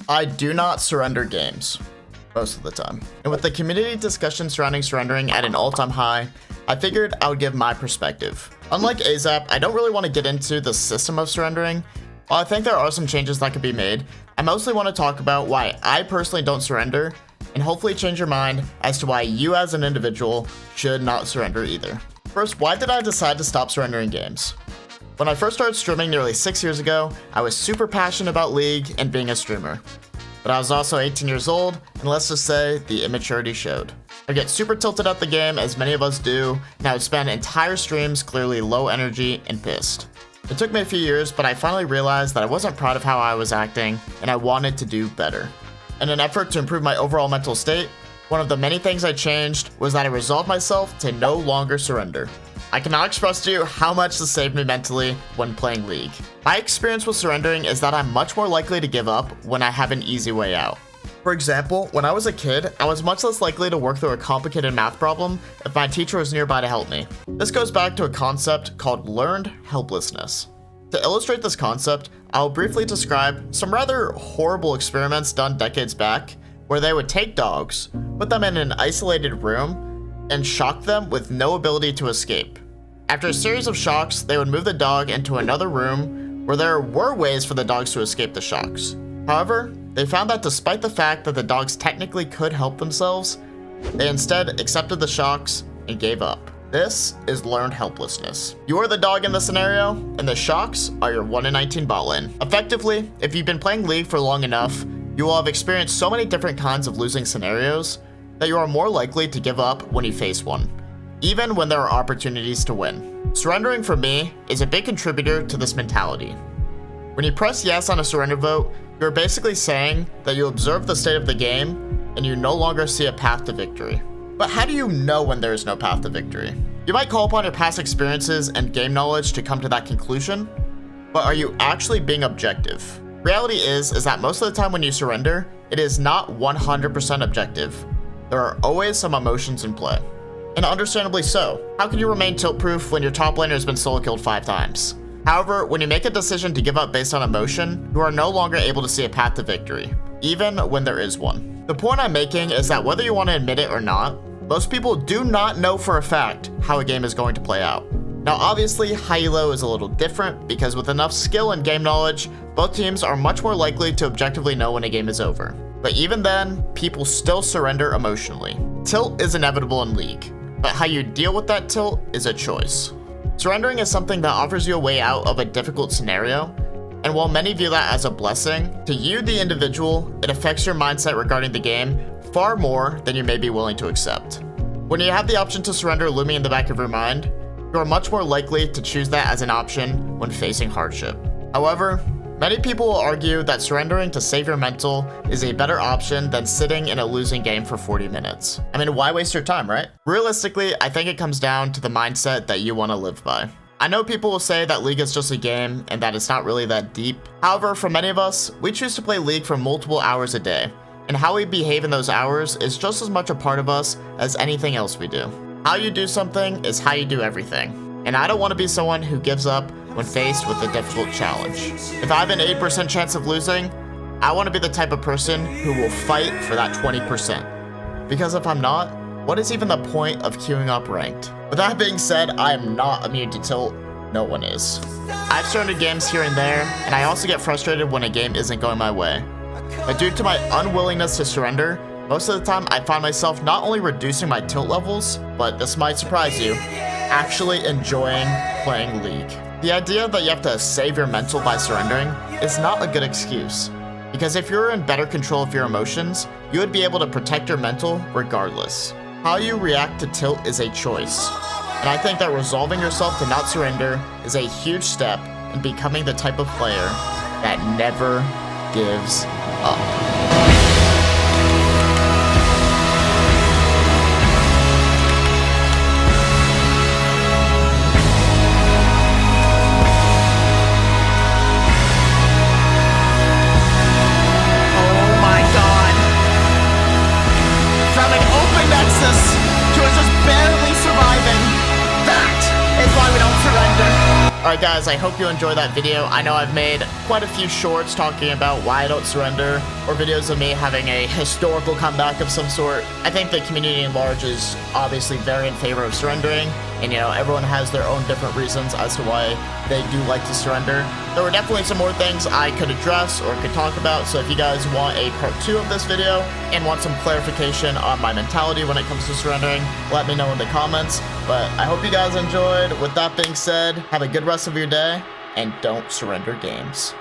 I do not surrender games, most of the time. And with the community discussion surrounding surrendering at an all-time high, I figured I would give my perspective. Unlike AZAP, I don't really want to get into the system of surrendering. While I think there are some changes that could be made, I mostly want to talk about why I personally don't surrender, and hopefully change your mind as to why you as an individual should not surrender either. First, why did I decide to stop surrendering games? When I first started streaming nearly 6 years ago, I was super passionate about League and being a streamer. But I was also 18 years old, and let's just say the immaturity showed. I get super tilted at the game, as many of us do, and I would spend entire streams clearly low energy and pissed. It took me a few years, but I finally realized that I wasn't proud of how I was acting, and I wanted to do better. In an effort to improve my overall mental state, one of the many things I changed was that I resolved myself to no longer surrender. I cannot express to you how much this saved me mentally when playing League. My experience with surrendering is that I'm much more likely to give up when I have an easy way out. For example, when I was a kid, I was much less likely to work through a complicated math problem if my teacher was nearby to help me. This goes back to a concept called learned helplessness. To illustrate this concept, I'll briefly describe some rather horrible experiments done decades back, where they would take dogs, put them in an isolated room, and shock them with no ability to escape. After a series of shocks, they would move the dog into another room where there were ways for the dogs to escape the shocks. However, they found that despite the fact that the dogs technically could help themselves, they instead accepted the shocks and gave up. This is learned helplessness. You are the dog in the scenario, and the shocks are your 1 in 19 bot lane. Effectively, if you've been playing League for long enough, you will have experienced so many different kinds of losing scenarios that you are more likely to give up when you face one, even when there are opportunities to win. Surrendering for me is a big contributor to this mentality. When you press yes on a surrender vote, you're basically saying that you observe the state of the game and you no longer see a path to victory. But how do you know when there is no path to victory? You might call upon your past experiences and game knowledge to come to that conclusion, but are you actually being objective? Reality is that most of the time when you surrender, it is not 100% objective. There are always some emotions in play. And understandably so. How can you remain tilt-proof when your top laner has been solo killed 5 times? However, when you make a decision to give up based on emotion, you are no longer able to see a path to victory, even when there is one. The point I'm making is that whether you want to admit it or not, most people do not know for a fact how a game is going to play out. Now obviously, high elo is a little different because with enough skill and game knowledge, both teams are much more likely to objectively know when a game is over. But even then, people still surrender emotionally. Tilt is inevitable in League, but how you deal with that tilt is a choice. Surrendering is something that offers you a way out of a difficult scenario, and while many view that as a blessing, to you, the individual, it affects your mindset regarding the game far more than you may be willing to accept. When you have the option to surrender looming in the back of your mind, you are much more likely to choose that as an option when facing hardship. However, many people will argue that surrendering to save your mental is a better option than sitting in a losing game for 40 minutes. I mean, why waste your time, right? Realistically, I think it comes down to the mindset that you want to live by. I know people will say that League is just a game and that it's not really that deep. However, for many of us, we choose to play League for multiple hours a day, and how we behave in those hours is just as much a part of us as anything else we do. How you do something is how you do everything, and I don't want to be someone who gives up when faced with a difficult challenge. If I have an 8% chance of losing, I want to be the type of person who will fight for that 20%. Because if I'm not, what is even the point of queuing up ranked? With that being said, I am not immune to tilt. No one is. I've surrendered games here and there, and I also get frustrated when a game isn't going my way. But due to my unwillingness to surrender, most of the time I find myself not only reducing my tilt levels, but this might surprise you, actually enjoying playing League. The idea that you have to save your mental by surrendering is not a good excuse, because if you're in better control of your emotions, you would be able to protect your mental regardless. How you react to tilt is a choice, and I think that resolving yourself to not surrender is a huge step in becoming the type of player that never gives up. Alright guys, I hope you enjoyed that video. I know I've made quite a few shorts talking about why I don't surrender, or videos of me having a historical comeback of some sort. I think the community at large is obviously very in favor of surrendering, and you know, everyone has their own different reasons as to why they do like to surrender. There were definitely some more things I could address or could talk about, so if you guys want a part 2 of this video and want some clarification on my mentality when it comes to surrendering, let me know in the comments. But I hope you guys enjoyed. With that being said, have a good rest of your day, and don't surrender games.